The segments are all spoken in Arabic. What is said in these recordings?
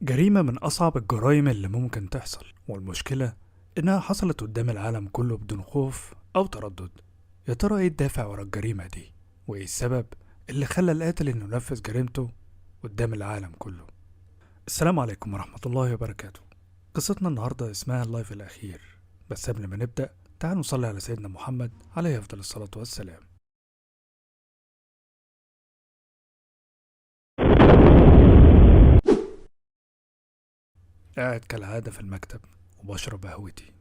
جريمة من أصعب الجرائم اللي ممكن تحصل، والمشكلة إنها حصلت قدام العالم كله بدون خوف أو تردد. يا ترى إيه الدافع ورا الجريمة دي؟ وإيه السبب اللي خلى القاتل إنه ينفذ جريمته قدام العالم كله؟ السلام عليكم ورحمة الله وبركاته. قصتنا النهاردة اسمها اللايف الأخير، بس قبل ما نبدأ تعالوا نصلي على سيدنا محمد عليه أفضل الصلاة والسلام. قاعد كالعادة في المكتب وبشرب قهوتي،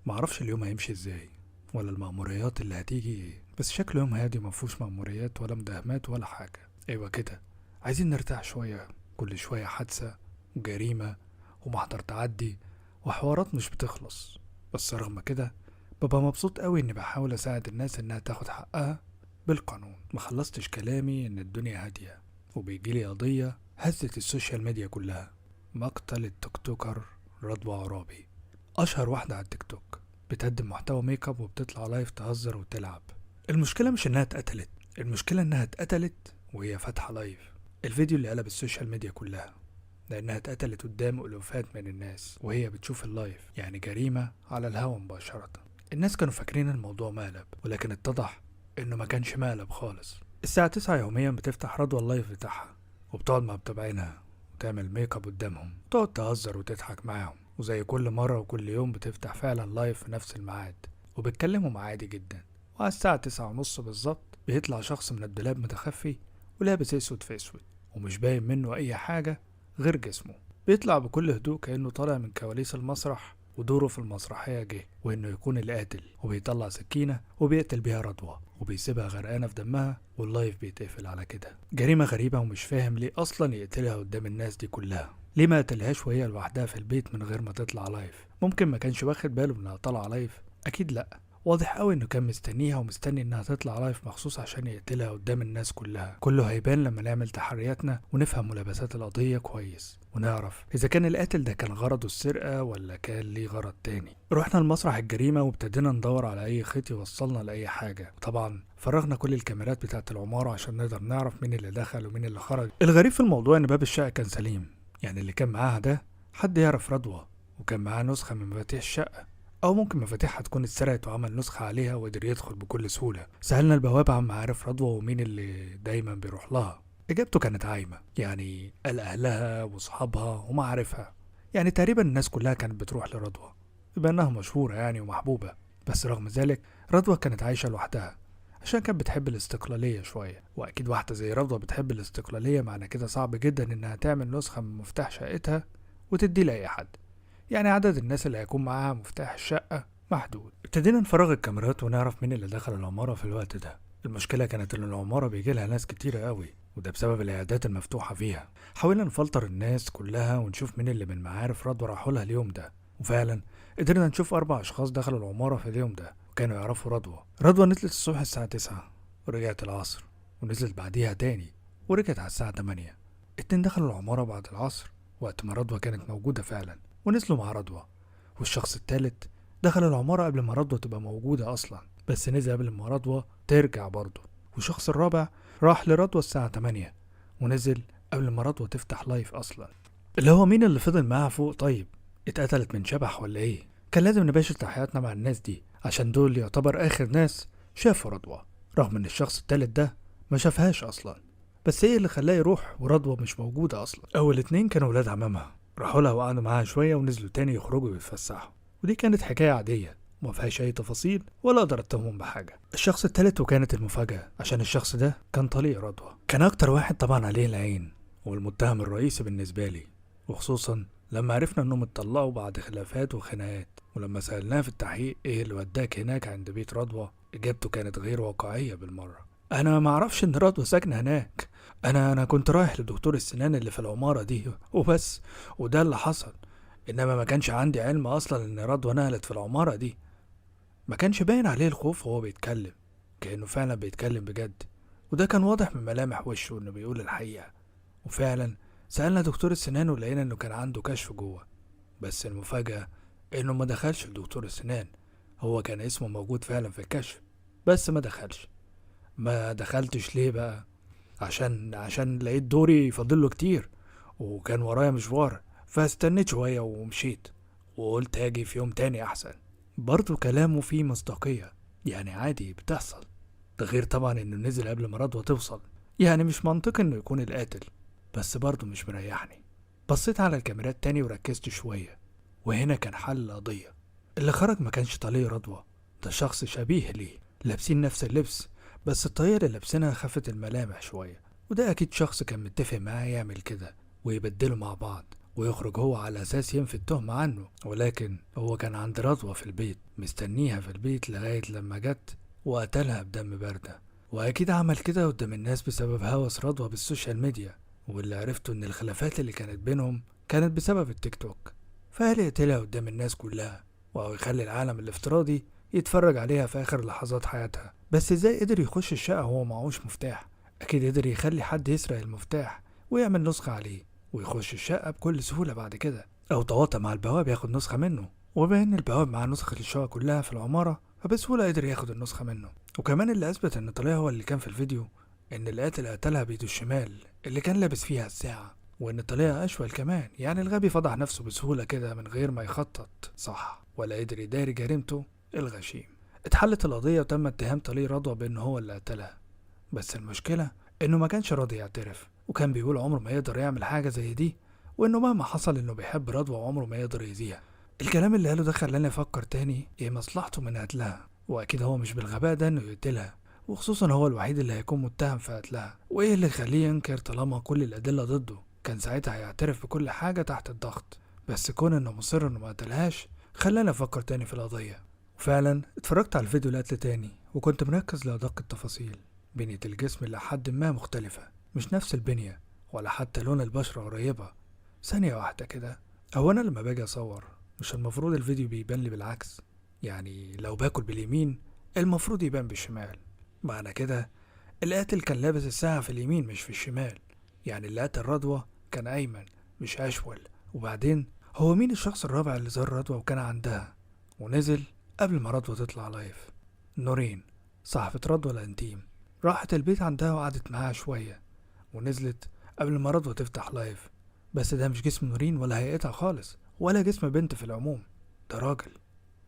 معرفش اليوم هيمشي ازاي ولا المأموريات اللي هتيجي ايه، بس شكله يوم هادي مفهوش مأموريات ولا مداهمات ولا حاجة. ايوه كده، عايزين نرتاح شوية. كل شوية حادثة وجريمة ومحضر تعدي وحوارات مش بتخلص. بس رغم كده ببقى مبسوط قوي اني بحاول اساعد الناس انها تاخد حقها بالقانون. مخلصتش كلامي ان الدنيا هادية وبيجيلي قضية هزت السوشيال ميديا كلها: مقتل التيك توكر رضوى عرابي، أشهر واحدة على التيك توك، بتقدم محتوى ميك اب وبتطلع لايف تهزر وتلعب. المشكلة مش إنها اتقتلت، المشكلة إنها اتقتلت وهي فاتحة لايف. الفيديو اللي قلب السوشيال ميديا كلها، لأنها اتقتلت قدام ألوفات من الناس وهي بتشوف اللايف، يعني جريمة على الهوا مباشرة. الناس كانوا فاكرين الموضوع مقلب، ولكن اتضح إنه ما كانش مقلب خالص. الساعة 9 يوميا بتفتح رضوى اللايف بتاعها وبتقعد مع متابعينها وتعمل ميك اب قدامهم، تقعد تهزر وتضحك معاهم. وزي كل مرة وكل يوم بتفتح فعلا لايف في نفس الميعاد وبتكلمهم عادي جدا. وعلى الساعة 9:30 بالظبط بيطلع شخص من الدولاب متخفي ولابس اسود في اسود ومش باين منه اي حاجة غير جسمه. بيطلع بكل هدوء كأنه طالع من كواليس المسرح ودوره في المسرحية جه، وإنه يكون القاتل، وبيطلع سكينة وبيقتل بيها رضوى وبيسيبها غرقانة في دمها، واللايف بيتقفل على كده. جريمة غريبة ومش فاهم ليه أصلا يقتلها قدام الناس دي كلها. ليه ما قتلهاش وهي لوحدها في البيت من غير ما تطلع لايف؟ ممكن ما كانش واخد باله انها طالعة لايف؟ أكيد لأ. واضح قوي انه كان مستنيها ومستني انها تطلع لايف مخصوص عشان يقتلها قدام الناس كلها. كله هيبان لما نعمل تحرياتنا ونفهم ملابسات القضية كويس ونعرف اذا كان القاتل ده كان غرضه السرقة ولا كان ليه غرض تاني. رحنا لمسرح الجريمة وابتدينا ندور على اي خيط يوصلنا لاي حاجة. طبعا فرغنا كل الكاميرات بتاعت العمارة عشان نقدر نعرف مين اللي دخل ومين اللي خرج. الغريب في الموضوع ان باب الشقة كان سليم، يعني اللي كان معاها ده حد يعرف رضوى وكان معاه نسخة من مفاتيح الشقة، أو ممكن مفاتيحها تكون اتسرقت وعمل نسخة عليها وقدر يدخل بكل سهولة. سألنا البواب عن معارف رضوى ومين اللي دايما بيروح لها. إجابته كانت عايمة، يعني قال أهلها وصحابها ومعارفها، يعني تقريبا الناس كلها كانت بتروح لرضوى بما إنها مشهورة يعني ومحبوبة. بس رغم ذلك رضوى كانت عايشة لوحدها عشان كانت بتحب الاستقلالية شوية، وأكيد واحدة زي رضوى بتحب الاستقلالية معنى كده صعب جدا إنها تعمل نسخة من مفتاح شقتها وتدي لأي حد، يعني عدد الناس اللي هيكون معاها مفتاح الشقة محدود. ابتدينا نفرغ الكاميرات ونعرف مين اللي دخل العمارة في الوقت ده. المشكلة كانت إن العمارة بيجيلها ناس كتيرة قوي، وده بسبب العيادات المفتوحة فيها. حاولنا نفلتر الناس كلها ونشوف مين اللي من معارف رضوى راحوا لها اليوم ده، وفعلا قدرنا نشوف 4 أشخاص دخلوا العمارة في اليوم ده وكانوا يعرفوا رضوى. رضوى نزلت الصبح الساعة 9 ورجعت العصر، ونزلت بعديها تاني ورجعت على الساعة 8. اتنين دخلوا العمارة بعد العصر وقت ما رضوى كانت موجودة فعلا ونزلوا مع رضوى، والشخص التالت دخل العمارة قبل ما رضوى تبقى موجودة أصلا بس نزل قبل ما رضوى ترجع برضه، والشخص الرابع راح لرضوى الساعة 8 ونزل قبل ما رضوى تفتح لايف أصلا. اللي هو مين اللي فضل معاها فوق؟ طيب اتقتلت من شبح ولا ايه؟ كان لازم نباشر تحياتنا مع الناس دي عشان دول يعتبر آخر ناس شافوا رضوى، رغم ان الشخص التالت ده ما شافهاش أصلا. بس ايه اللي خلاه يروح ورضوى مش موجودة أصلا؟ أول اتنين كانوا ولاد عمامها، راحوا لها وقعدوا معاها شوية ونزلوا تاني يخرجوا ويتفسحوا، ودي كانت حكاية عادية وما فيهاش أي تفاصيل ولا أقدر أتهمهم بحاجة. الشخص التالت وكانت المفاجأة عشان الشخص ده كان طليق رضوى، كان أكتر واحد طبعا عليه العين والمتهم الرئيسي بالنسبة لي، وخصوصا لما عرفنا انهم اتطلقوا بعد خلافات وخناقات. ولما سألناه في التحقيق ايه اللي وداك هناك عند بيت رضوى، اجابته كانت غير واقعية بالمرة: انا ما اعرفش ان رضوى ساكنة هناك، انا كنت رايح لدكتور السنان اللي في العمارة دي وبس، وده اللي حصل. انما ما كانش عندي علم اصلا ان رضوى نقلت في العمارة دي. ما كانش باين عليه الخوف وهو بيتكلم، كأنه فعلا بيتكلم بجد، وده كان واضح من ملامح وشه انه بيقول الحقيقة. وفعلا سألنا دكتور السنان ولقينا انه كان عنده كشف جوه، بس المفاجأة انه ما دخلش لدكتور السنان. هو كان اسمه موجود فعلا في الكشف بس ما دخلش. ما دخلتش ليه بقى؟ عشان لقيت دوري فاضله كتير وكان ورايا مشوار، فاستنيت شوية ومشيت، وقلت هاجي في يوم تاني أحسن. برضه كلامه فيه مصداقية، يعني عادي بتحصل. ده غير طبعا إنه نزل قبل ما رضوى توصل، يعني مش منطقي إنه يكون القاتل. بس برضه مش مريحني. بصيت على الكاميرات تاني وركزت شوية، وهنا كان حل القضية. اللي خرج ما كانش طليق رضوى، ده شخص شبيه ليه، لابسين نفس اللبس، بس الطريقة اللي لابسينها خفت الملامح شوية. وده أكيد شخص كان متفق معاه يعمل كده ويبدلوا مع بعض، ويخرج هو على أساس ينفي التهمة عنه. ولكن هو كان عند رضوى في البيت، مستنيها في البيت لغاية لما جت وقتلها بدم باردة. وأكيد عمل كده قدام الناس بسبب هوس رضوى بالسوشيال ميديا، واللي عرفته إن الخلافات اللي كانت بينهم كانت بسبب التيك توك. فقال يقتلها قدام الناس كلها، أو يخلي العالم الافتراضي يتفرج عليها في آخر لحظات حياتها. بس إزاي قدر يخش الشقة وهو معهوش مفتاح؟ أكيد قدر يخلي حد يسرق المفتاح ويعمل نسخة عليه ويخش الشقة بكل سهولة بعد كده، أو تواطأ مع البواب ياخد نسخة منه. وبما إن البواب معاه نسخة الشقة كلها في العمارة، فبسهولة قدر ياخد النسخة منه. وكمان اللي أثبت إن طليقة هو اللي كان في الفيديو، إن القاتل قتلها بإيده الشمال اللي كان لابس فيها الساعة، وإن طليقة أشول كمان. يعني الغبي فضح نفسه بسهولة كده من غير ما يخطط صح، ولا قدر يداري جريمته الغشيم. اتحلت القضية وتم اتهام طليق رضوى بإن هو اللي قتلها. بس المشكلة إنه ما كانش راضي يعترف، وكان بيقول عمره ما يقدر يعمل حاجة زي دي، وإنه مهما حصل إنه بيحب رضوى وعمره ما يقدر يأذيها. الكلام اللي قاله ده خلاني أفكر تاني إيه مصلحته من قتلها، وأكيد هو مش بالغباء ده إنه يقتلها، وخصوصا هو الوحيد اللي هيكون متهم في قتلها. وإيه اللي يخليه ينكر طالما كل الأدلة ضده؟ كان ساعتها هيعترف بكل حاجة تحت الضغط. بس كون إنه مصر إنه ما قتلهاش خلاني أفكر تاني في القضية. وفعلا اتفرجت على الفيديو القتل تاني، وكنت مركز لأدق التفاصيل. بنية الجسم لحد ما مختلفة، مش نفس البنية، ولا حتى لون البشرة قريبة. ثانية واحدة كده، هو أنا لما باجي أصور مش المفروض الفيديو بيبان لي بالعكس؟ يعني لو باكل باليمين المفروض يبان بالشمال. معنى كده القاتل كان لابس الساعة في اليمين مش في الشمال، يعني اللي قتل رضوى كان أيمن مش أشول. وبعدين هو مين الشخص الرابع اللي زار رضوى وكان عندها ونزل قبل ما رضوى تطلع لايف؟ نورين، صاحبة رضوى الانتيم، راحت البيت عندها وقعدت معاها شوية ونزلت قبل ما رضوى تفتح لايف. بس ده مش جسم نورين ولا هيئتها خالص، ولا جسم بنت في العموم، ده راجل.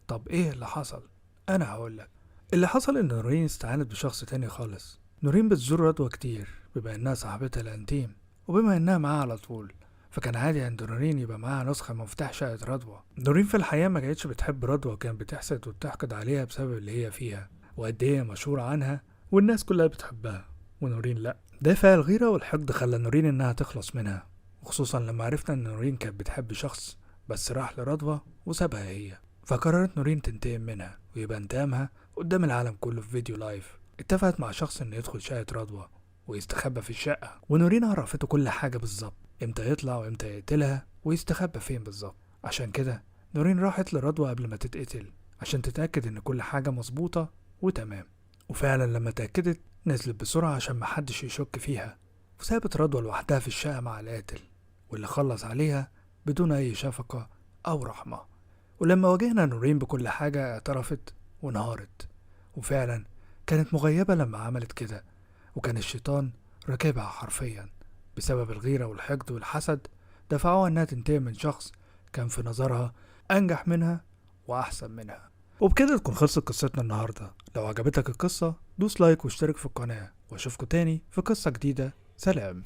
طب ايه اللي حصل؟ انا هقولك. اللي حصل ان نورين استعانت بشخص تاني خالص. نورين بتزور رضوى كتير بما انها صاحبتها الانتيم، وبما انها معاها على طول، فكان عادي عند نورين يبقى معاها نسخة مفتاح شقة رضوى. نورين في الحقيقة ما كانتش بتحب رضوى، وكانت بتحسد وبتحقد عليها بسبب اللي هي فيها وقد ايه مشهورة عنها والناس كلها بتحبها، ونورين لأ. دافع الغيرة والحقد خلى نورين إنها تخلص منها، وخصوصا لما عرفنا إن نورين كانت بتحب شخص بس راح لرضوى وسابها هي. فقررت نورين تنتقم منها ويبقى انتقامها قدام العالم كله في فيديو لايف. اتفقت مع شخص إنه يدخل شقة رضوى ويستخبى في الشقة، ونورين عرفته كل حاجة بالظبط، امتى يطلع وامتى يقتلها ويستخبى فين بالظبط. عشان كده نورين راحت لرضوى قبل ما تتقتل عشان تتأكد إن كل حاجة مظبوطة وتمام. وفعلا لما تأكدت نزلت بسرعة عشان محدش يشك فيها، وسابت رضوى لوحدها في الشقة مع القاتل، واللي خلص عليها بدون أي شفقة أو رحمة. ولما واجهنا نورين بكل حاجة اعترفت وانهارت، وفعلا كانت مغيبة لما عملت كده، وكان الشيطان راكبها حرفيا بسبب الغيرة والحقد والحسد. دفعوها انها تنتقم من شخص كان في نظرها انجح منها واحسن منها. وبكده تكون خلصت قصتنا النهاردة. لو عجبتك القصة دوس لايك واشترك في القناة، واشوفكوا تاني في قصة جديدة. سلام.